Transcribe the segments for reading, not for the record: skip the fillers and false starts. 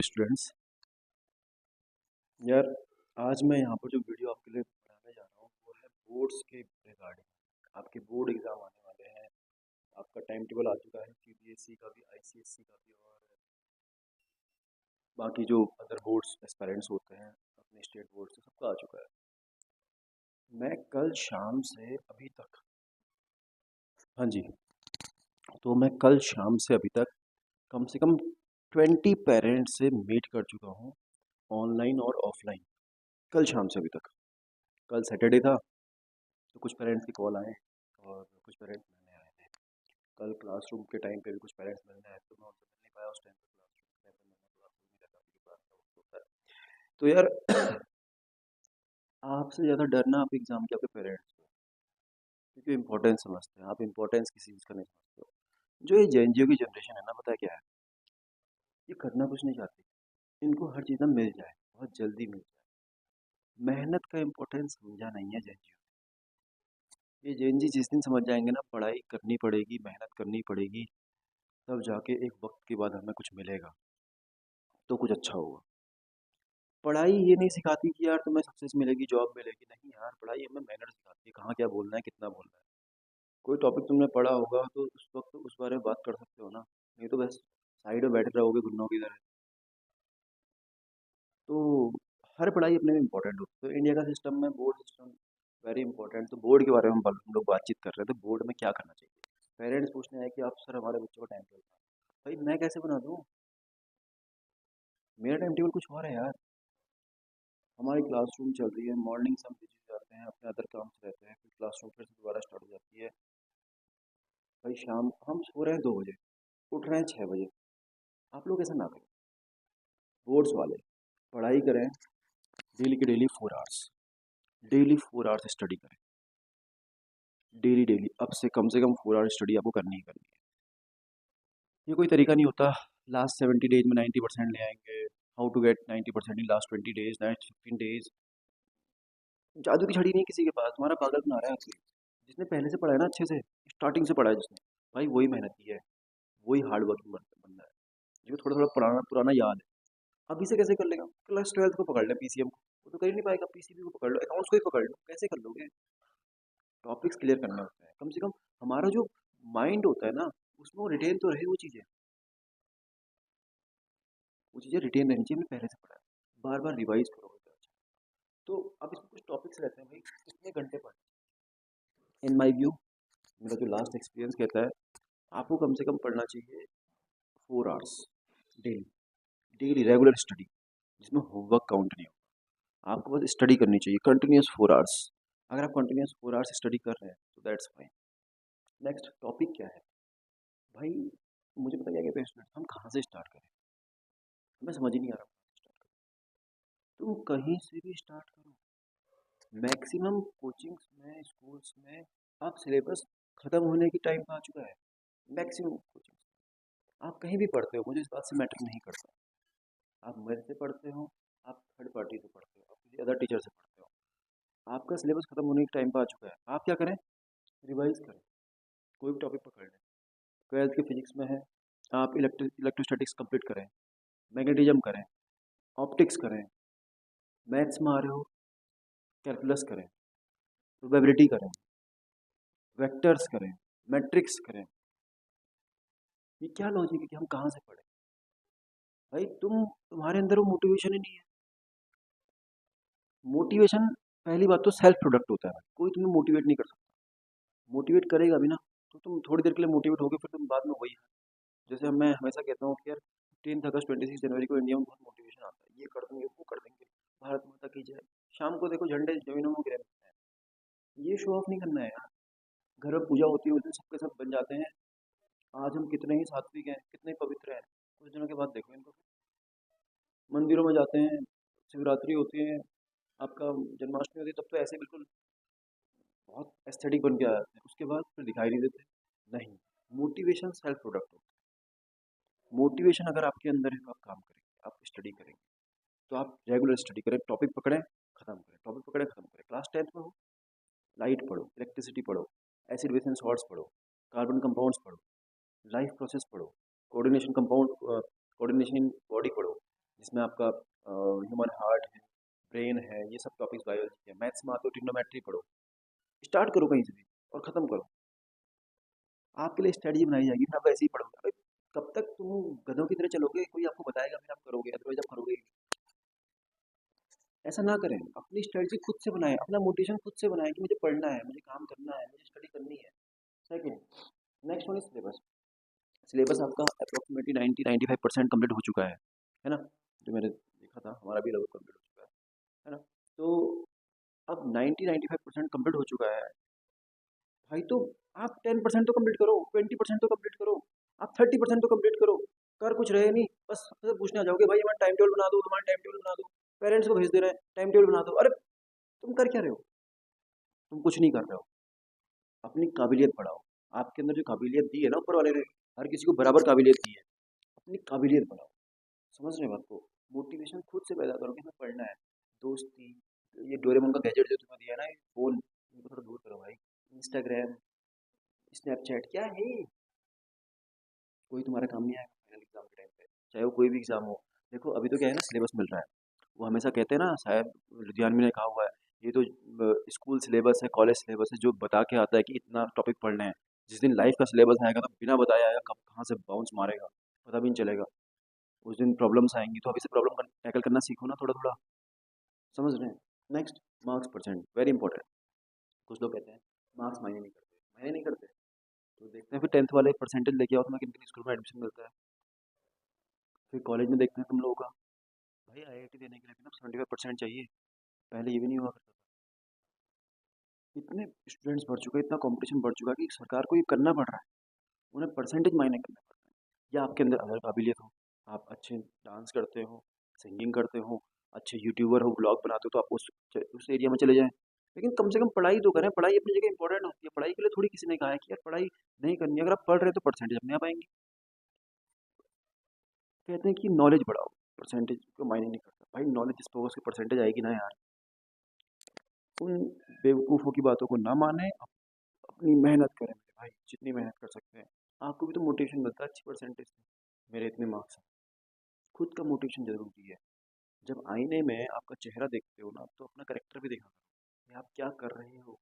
Students. यार, आज मैं यहाँ पर जो वीडियो आपके लिए बनाने जा रहा हूँ वो है बोर्ड्स के रिगार्डिंग। आपके बोर्ड एग्ज़ाम आने वाले हैं। आपका टाइम टेबल आ चुका है, सीबीएसई का भी, आईसीएसई का भी, और बाकी जो अदर बोर्ड्स एस्पायरेंट्स होते हैं अपने स्टेट बोर्ड से, सबका आ चुका है। मैं कल शाम से अभी तक, हाँ जी, तो मैं कल शाम से अभी तक कम से कम 20 पेरेंट्स से मीट कर चुका हूँ, ऑनलाइन और ऑफलाइन। कल शाम से अभी तक। कल सैटरडे था तो कुछ पेरेंट्स की कॉल आए और कुछ पेरेंट्स मिलने आए थे। कल क्लासरूम के टाइम पे भी कुछ पेरेंट्स मिलने आए तो मैं उनसे मिल नहीं पाया उस टाइम पे। क्लासरूम के टाइम पे मैं क्लासरूम में रहता, तो यार आपसे ज़्यादा डरना आप एग्ज़ाम के आपके पेरेंट्स को, क्योंकि इम्पोर्टेंस समझते हैं आप। इम्पोर्टेंस किसी चीज़ का नहीं समझते हो। जो ये जेएनजीओ की जनरेशन है ना, पता है क्या है, ये करना कुछ नहीं चाहती। इनको हर चीज़ ना मिल जाए, बहुत जल्दी मिल जाए। मेहनत का इम्पोर्टेंस समझा नहीं है जेएनजीओ। ये जेएनजी जिस दिन समझ जाएंगे ना, पढ़ाई करनी पड़ेगी, मेहनत करनी पड़ेगी, तब जाके एक वक्त के बाद हमें कुछ मिलेगा तो कुछ अच्छा होगा। पढ़ाई ये नहीं सिखाती कि यार तुम्हें सक्सेस मिलेगी, जॉब मिलेगी। नहीं यार, पढ़ाई हमें मैनर सिखाती है, कहाँ क्या बोलना है, कितना बोलना है। कोई टॉपिक तुमने पढ़ा होगा तो उस वक्त उस बारे में बात कर सकते हो ना। नहीं तो बस साइड में बैठे रहोगे गुन्नों की तरह। तो हर पढ़ाई अपने में इंपॉर्टेंट होती है। तो इंडिया का सिस्टम में बोर्ड सिस्टम वेरी इंपॉर्टेंट। तो बोर्ड के बारे में हम लोग बातचीत कर रहे थे, बोर्ड में क्या करना चाहिए। पेरेंट्स पूछने हैं कि आप सर हमारे बच्चों का टाइम टेबल भाई मैं कैसे बना दूँ। मेरा टाइम टेबल कुछ और है यार। हमारी क्लासरूम चल रही है, मॉर्निंग से हम बिजी हो जाते हैं, अपने अदर काम से रहते हैं, फिर क्लासरूम फिर से दोबारा स्टार्ट हो जाती है। भाई शाम हम सो रहे हैं 2 बजे, उठ रहे हैं 6 बजे। आप लोग ऐसा ना करें। बोर्ड्स वाले पढ़ाई करें, डेली के daily 4 hours, daily 4 hours study करें। डेली डेली अब से कम 4 आवर्स स्टडी आपको करनी ही करनी है। ये कोई तरीका नहीं होता लास्ट 70 डेज में 90% ले आएंगे। How to get 90% in last 20 days, next 15 days. जादू की छड़ी नहीं किसी के पास। हमारा पागल बना रहा है आपसे। जिसने पहले से पढ़ा है ना, अच्छे से स्टार्टिंग से पढ़ा है जिसने, भाई वही मेहनती है, वही हार्ड वर्किंग बंदा है। जिसको थोड़ा थोड़ा पुराना पुराना याद है। अभी से कैसे कर लेगा। क्लास 12 को पकड़ ले, पीसीएम को वो तो कर ही नहीं पाएगा। पीसीबी को पकड़ लो, अकाउंट्स को ही पकड़ लो, कैसे कर लोगे। टॉपिक्स क्लियर करने होते हैं, कम से कम हमारा जो माइंड होता है ना, उसमें वो रिटेन तो रहे। वो चीज़ें रिटेन रहनी चाहिए। हमने पहले से पढ़ा है, बार बार रिवाइज करोगे तो अच्छा। तो अब इसमें कुछ टॉपिक्स रहते हैं भाई, कितने घंटे पढ़े। इन माई व्यू, मेरा जो लास्ट एक्सपीरियंस कहता है, आपको कम से कम पढ़ना चाहिए 4 hours daily. Daily regular study, जिसमें होमवर्क काउंट नहीं हो। आपको बस स्टडी करनी चाहिए कंटिन्यूस 4 आवर्स। अगर आप कंटिन्यूस 4 आवर्स स्टडी कर रहे हैं तो दैट्स फाइन। नेक्स्ट टॉपिक क्या है भाई, मुझे पता क्या कहते हैं, हम कहाँ से स्टार्ट करें। हमें समझ ही नहीं आ रहा कहाँ से स्टार्ट करें। तुम कहीं से भी स्टार्ट करो। मैक्सिमम कोचिंग्स में, स्कूल्स में आप सिलेबस ख़त्म होने की टाइम पे आ चुका है। मैक्सिमम कोचिंग्स आप कहीं भी पढ़ते हो, मुझे इस बात से मैटर नहीं करता। आप मेरे से पढ़ते हो, आप थर्ड पार्टी से पढ़ते हो, आप किसी अदर टीचर से पढ़ते हो, आपका सिलेबस खत्म होने के टाइम पे आ चुका है। आप क्या करें, रिवाइज करें। कोई भी टॉपिक पकड़ लें। ट्वेल्थ की फिजिक्स में है, आप इलेक्ट्रोस्टैटिक्स कंप्लीट करें, मैग्नेटिज्म करें, ऑप्टिक्स करें। मैथ्स में आ रहे हो, कैलकुलस करें, प्रोबेबिलिटी करें, वेक्टर्स करें, मैट्रिक्स करें। ये क्या लॉजिक है कि हम कहाँ से पढ़े। भाई तुम्हारे अंदर वो मोटिवेशन ही नहीं है। मोटिवेशन, पहली बात तो सेल्फ प्रोडक्ट होता है भाई, कोई तुम्हें मोटिवेट नहीं कर सकता। मोटिवेट करेगा भी ना तो तुम थोड़ी देर के लिए मोटिवेट होगे, फिर तुम बाद में वही। जैसे मैं हमेशा कहता हूँ कि यार 15 अगस्त 26 जनवरी को इंडिया में बहुत मोटिवेशन आता है, ये कर देंगे वो कर देंगे, भारत माता की जय। शाम को देखो झंडे जमीनों में गिरे रहते हैं। ये शो ऑफ नहीं करना है यार। घर में पूजा होती है उस दिन सबके सब बन जाते हैं। आज हम कितने ही सात्विक हैं, कितने पवित्र हैं, कुछ दिनों के बाद देखो इनको। मंदिरों में जाते हैं, शिवरात्रि होती है, आपका जन्माष्टमी होती है, तब तो ऐसे बिल्कुल बहुत एस्थेटिक बन के आ जाते हैं। उसके बाद फिर दिखाई नहीं देते। नहीं, मोटिवेशन सेल्फ प्रोडक्ट होता है। मोटिवेशन अगर आपके अंदर है तो आप काम करेंगे, आप स्टडी करेंगे। तो आप रेगुलर स्टडी करें, टॉपिक पकड़ें, खत्म करें, टॉपिक पकड़ें, खत्म करें। क्लास 10th में हो, लाइट पढ़ो, इलेक्ट्रिसिटी पढ़ो, एसिड बेस एंड सॉल्ट्स पढ़ो, कार्बन कंपाउंड्स पढ़ो, लाइफ प्रोसेस पढ़ो, coordination compound, coordination in body पढ़ो, जिसमें आपका ह्यूमन हार्ट है, ब्रेन है, ये सब टॉपिक्स बायोलॉजी है। मैथ्स में आते हो ट्रिग्नोमेट्री पढ़ो। स्टार्ट करो कहीं से भी और ख़त्म करो। आपके लिए स्ट्रेटजी बनाई जाएगी, फिर आप वैसे ही पढ़ोगे। अबे कब तक तुम गधों की तरह चलोगे? कोई आपको बताएगा फिर आप करोगे, अदरवाइज आप करोगे ही नहीं। ऐसा ना करें, अपनी स्ट्रेटजी खुद से बनाएं, अपना मोटिवेशन खुद से बनाएं कि मुझे पढ़ना है, मुझे काम करना है, मुझे स्टडी करनी है। Second, next one is syllabus. Syllabus आपका अप्रोक्सीमेटली 90-95% कंप्लीट हो चुका है ना? जो मैंने देखा था हमारा भी लगभग कंप्लीट हो चुका है ना? तो अब 90-95% कंप्लीट हो चुका है भाई, तो आप 10% तो कंप्लीट करो, 20% तो कंप्लीट करो, आप 30% तो कंप्लीट करो। कर कुछ रहे नहीं, बस सबसे पूछने आ जाओगे भाई हमारा टाइम टेबल बना दो, हमारा टाइम टेबल बना दो। पेरेंट्स को भेज दे रहे हैं टाइम टेबल बना दो। अरे तुम कर क्या रहे हो? तुम कुछ नहीं कर रहे हो। अपनी काबिलियत बढ़ाओ। आपके अंदर जो काबिलियत दी है ना ऊपर वाले ने, हर किसी को बराबर काबिलियत दी है। अपनी काबिलियत बढ़ाओ। समझ रहे हो बात को? मोटिवेशन खुद से पैदा करो कि हमें पढ़ना है। दोस्ती, ये डोरेमोन का गैजेट जो तुम्हें दिया है ना, ये फोन, इनको थोड़ा दूर करो भाई। इंस्टाग्राम, स्नैपचैट क्या है? कोई तुम्हारा काम नहीं आएगा फाइनल एग्जाम के टाइम पे, चाहे वो कोई भी एग्जाम हो। देखो अभी तो क्या है ना, सिलेबस मिल रहा है। वो हमेशा कहते हैं ना, शायद लुधियानवी ने कहा हुआ है, ये तो स्कूल सिलेबस है, कॉलेज सिलेबस है, जो बता के आता है कि इतना टॉपिक पढ़ने हैं। जिस दिन लाइफ का सिलेबस आएगा तो बिना बताया आएगा, कब कहाँ से बाउंस मारेगा पता भी नहीं चलेगा। उस दिन प्रॉब्लम्स आएंगी, तो अभी से प्रॉब्लम टैकल करना सीखो ना थोड़ा थोड़ा। समझ रहे हैं? Next, marks percent very important. कुछ लोग कहते हैं मार्क्स मायने नहीं करते, मायने नहीं करते। तो देखते हैं फिर 10th वाले परसेंटेज लेके आओ, तुम्हें किन किन स्कूल में एडमिशन मिलता है। फिर कॉलेज में देखते हैं तुम लोगों का। भाई आईआईटी देने के लिए भी ना 75% चाहिए। पहले ये भी नहीं हुआ करता था। इतने स्टूडेंट्स बढ़ चुके हैं, इतना कंपटीशन बढ़ चुका है कि सरकार को ये करना पड़ रहा है। उन्हें परसेंटेज मायने करना पड़ता है। या आपके अंदर अदर काबिलियत हो, आप अच्छे डांस करते हो, सिंगिंग करते हो, अच्छे यूट्यूबर हो, ब्लॉग बनाते हो, तो आप उस एरिया में चले जाएं। लेकिन कम से कम पढ़ाई तो करें। पढ़ाई अपनी जगह इंपॉर्टेंट होती है। पढ़ाई के लिए थोड़ी किसी ने कहा है कि यार पढ़ाई नहीं करनी है। अगर आप पढ़ रहे हो तो परसेंटेज अपने आप आएंगे। कहते हैं कि नॉलेज बढ़ाओ, परसेंटेज को मायने नहीं करता। भाई नॉलेज जिस पर उसकी परसेंटेज आएगी ना यार। उन बेवकूफ़ों की बातों को ना माने, अपनी मेहनत करें मेरे भाई, जितनी मेहनत कर सकते हैं। आपको भी तो मोटिवेशन मिलता है अच्छी परसेंटेज से, मेरे इतने मार्क्स हैं। खुद का मोटिवेशन ज़रूरी है। जब आईने में आपका चेहरा देखते हो ना, तो अपना करेक्टर भी देखा करो कि आप क्या कर रहे हो।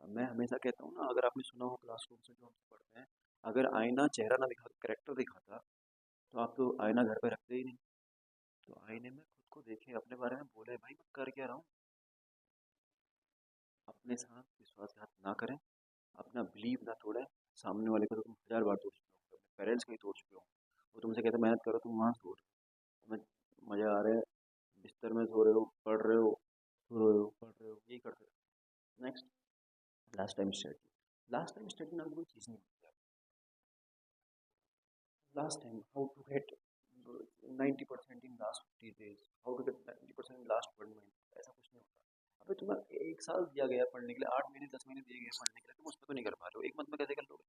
मैं हमेशा कहता हूँ ना, अगर आपने सुना हो क्लासरूम से जो हम पढ़ते हैं, अगर आईना चेहरा ना दिखा, करेक्टर दिखाता, तो आप तो आईना घर पे रखते ही नहीं। तो आईने में खुद को देखें, अपने बारे में बोले भाई मैं कर क्या रहा हूँ। अपने साथ विश्वासघात ना करें, अपना बिलीव ना तोड़ें। सामने वाले को तो तुम 1000 बार तोड़ चुके हो, अपने पेरेंट्स को ही तोड़ चुके हो। वो तुमसे कहते हैं मेहनत करो, तुम वहाँ तोड़, तुम्हें मज़ा आ रहा है, बिस्तर में सो रहे हो, पढ़ रहे हो, सो रहे हो, पढ़ रहे हो, यही करते रहो। Next, last time study. Last time study नाम की कोई चीज़ नहीं होती है। Last time how to get 90% in last 50 days, how to get 90% in last 1 month, ऐसा कुछ नहीं होता। अबे तुम्हें 1 साल दिया गया पढ़ने के लिए, 8 महीने 10 महीने दिए गए पढ़ने के लिए, तुम उसमें तो नहीं कर पा रहे हो, 1 मंथ में कैसे कर लोगे?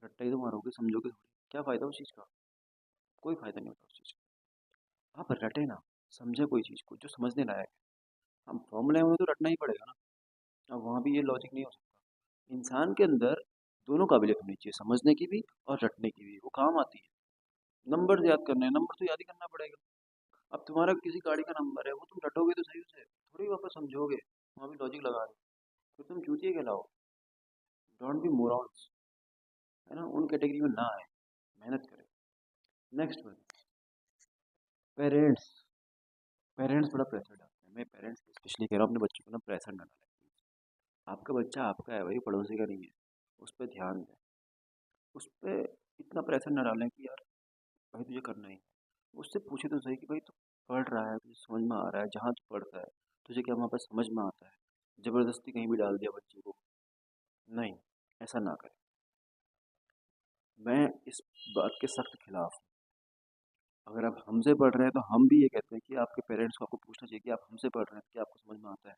रट्टा ही तो मारोगे, समझोगे थोड़ी। क्या फ़ायदा उस चीज़ का? कोई फ़ायदा नहीं होता उस चीज़ का। आप रटे ना, समझे कोई चीज़ को जो समझने लायक है। हम फॉर्मूले में तो रटना ही पड़ेगा ना। अब वहाँ भी ये लॉजिक नहीं हो सकता। इंसान के अंदर दोनों काबिलियत होनी चाहिए, समझने की भी और रटने की भी, वो काम आती है। नंबर याद करने हैं, नंबर तो याद ही करना पड़ेगा। अब तुम्हारा किसी गाड़ी का नंबर है, वो तुम रटोगे तो सही उसे, थोड़ी वापस समझोगे, वहाँ भी लॉजिक लगा रहे हो। फिर तुम चूतिए कहलाओ। डोंट बी मोरॉन्स, है ना? उन कैटेगरी में ना आए, मेहनत करें। Next one, parents. पेरेंट्स बड़ा प्रेशर डालते हैं। मैं पेरेंट्स स्पेशली कह रहा हूँ, अपने बच्चों को ना प्रेशर ना डालें। आपका बच्चा आपका है भाई, पड़ोसी का नहीं है। उस पर ध्यान दें। उस पर इतना प्रेशर ना डालें कि यार भाई तुझे करना ही है। उससे पूछे तो सही कि भाई तू पढ़ रहा है, तुझे समझ में आ रहा है, जहाँ तू पढ़ता है तुझे क्या वहाँ पर समझ में आता है? ज़बरदस्ती कहीं भी डाल दिया बच्चे को, नहीं, ऐसा ना करें। मैं इस बात के सख्त खिलाफ हूँ। अगर आप हमसे पढ़ रहे हैं तो हम भी ये कहते हैं कि आपके पेरेंट्स को आपको पूछना चाहिए कि आप हमसे पढ़ रहे हैं, क्या आपको समझ में आता है?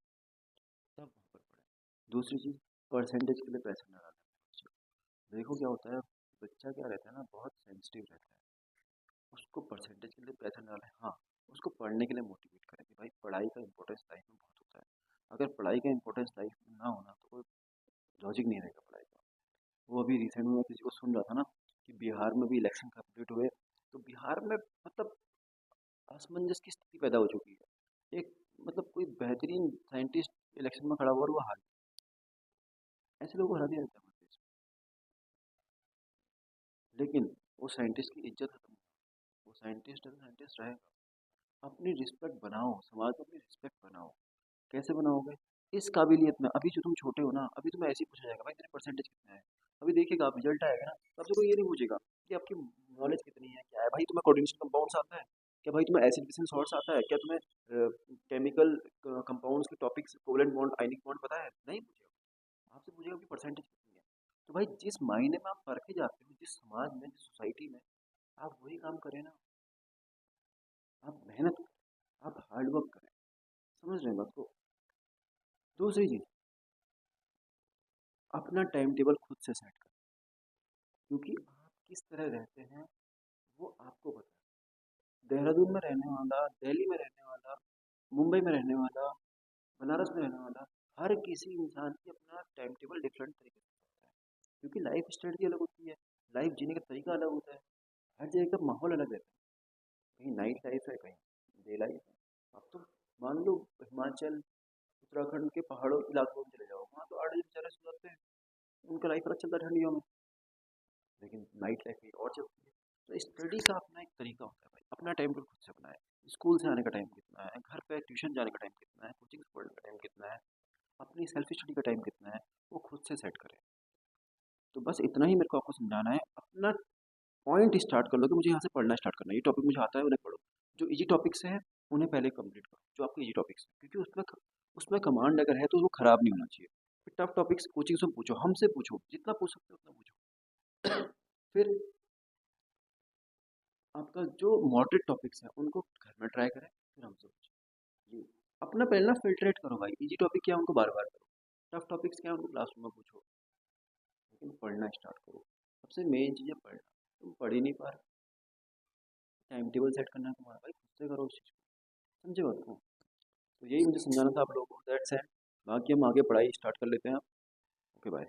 तब वहाँ पर पढ़ें। दूसरी चीज़, परसेंटेज के लिए प्रेशर ना डालें अपने बच्चे को। देखो क्या होता है, बच्चा क्या रहता है ना, बहुत सेंसिटिव रहता है। उसको परसेंटेज के लिए प्रेशर ना डालें, हाँ, उसको पढ़ने के लिए मोटिवेट करें कि भाई पढ़ाई का इंपॉर्टेंस लाइफ में बहुत होता है। अगर पढ़ाई का इंपॉर्टेंस लाइफ में ना होना तो कोई लॉजिक नहीं रहेगा पढ़ाई का। वो अभी रिसेंट में मैं किसी को सुन रहा था ना कि बिहार में भी इलेक्शन कंप्लीट हुए, तो बाहर में मतलब असमंजस की स्थिति पैदा हो चुकी है। एक मतलब कोई बेहतरीन साइंटिस्ट इलेक्शन में खड़ा हुआ और वो हार गया। ऐसे लोगों को हरा दिया जाता है हमारे देश में। लेकिन वो साइंटिस्ट की इज्जत खत्म हो, वो साइंटिस्ट साइंटिस्ट रहेगा। अपनी रिस्पेक्ट बनाओ, समाज में अपनी रिस्पेक्ट बनाओ। कैसे बनाओगे? इस काबिलियत में। अभी जो तुम छोटे हो ना, अभी तुम्हें ऐसे ही पूछा जाएगा भाई तेरे परसेंटेज कितने हैं। अभी देखिएगा आप रिजल्ट आएगा ना, तब से कोई ये नहीं पूछेगा कि आपकी नॉलेज कितनी है, क्या है भाई, तुम्हें कोऑर्डिनेशन कंपाउंड्स आता है, क्या भाई तुम्हें एसिड बेसिस सॉल्ट्स आता है, क्या तुम्हें केमिकल कंपाउंड्स के topics covalent bond ionic bond पता है, नहीं पूछेगा। आपसे पूछेगा कि परसेंटेज कितनी है। तो भाई जिस मायने में आप परखे जाते हो, जिस समाज में, जिस सोसाइटी में, आप वही काम करें ना। आप मेहनत करें, आप हार्ड वर्क करें। समझ रहे हैं बात को? दूसरी चीज, अपना टाइम टेबल खुद से सेट करें, क्योंकि आप किस तरह रहते हैं वो आपको पता है। देहरादून में रहने वाला, दिल्ली में रहने वाला, मुंबई में रहने वाला, बनारस में रहने वाला, हर किसी इंसान की अपना टाइम टेबल डिफरेंट तरीके से होता है, क्योंकि लाइफ स्टाइल की अलग होती है, लाइफ जीने का तरीका अलग होता है, हर जगह का माहौल अलग रहता है। कहीं नाइट लाइफ है, कहीं डे लाइफ है। अब तो मान लो हिमाचल, उत्तराखंड के पहाड़ों के इलाकों में चले जाओ, वहाँ तो 8 बजे बेचारे सो जाते हैं, उनका लाइफ पता चलता है ठंडियों में। लेकिन नाइट लाइफ में और चलती है। तो स्टडी का अपना एक तरीका होता है भाई, अपना टाइम टेबल खुद से बनाए। स्कूल से आने का टाइम कितना है, घर पे ट्यूशन जाने का टाइम कितना है, कोचिंग पढ़ने का टाइम कितना है, अपनी सेल्फ स्टडी का टाइम कितना है, वो खुद से सेट करें। तो बस इतना ही मेरे को आपको समझाना है। अपना पॉइंट स्टार्ट कर लो कि मुझे यहाँ से पढ़ना स्टार्ट करना है, ये टॉपिक मुझे आता है, उन्हें पढ़ो। जो इजी टॉपिक्स हैं उन्हें पहले कंप्लीट करो, जो आपके इजी टॉपिक्स हैं, क्योंकि उसमें उसमें कमांड अगर है तो वो खराब नहीं होना चाहिए। फिर टफ टॉपिक्स कोचिंग से पूछो, हमसे पूछो, जितना पूछ सकते हो उतना पूछो। फिर आपका जो मॉडरेट टॉपिक्स हैं उनको घर में ट्राई करें, फिर हमसे पूछें जी। अपना पहले ना फिल्ट्रेट करो भाई, इजी टॉपिक क्या है उनको बार बार करो, टफ टॉपिक्स क्या है उनको क्लासरूम में पूछो, लेकिन पढ़ना स्टार्ट करो। सबसे मेन चीज़ है पढ़ना। तुम पढ़ ही नहीं पा रहे, टाइम टेबल सेट करना है तुम्हारा, भाई खुद से करो उस चीज़ को। समझे बात को? तो यही मुझे समझाना था आप लोगों को, दैट्स है। बाकी हम आगे पढ़ाई स्टार्ट कर लेते हैं। Okay bye.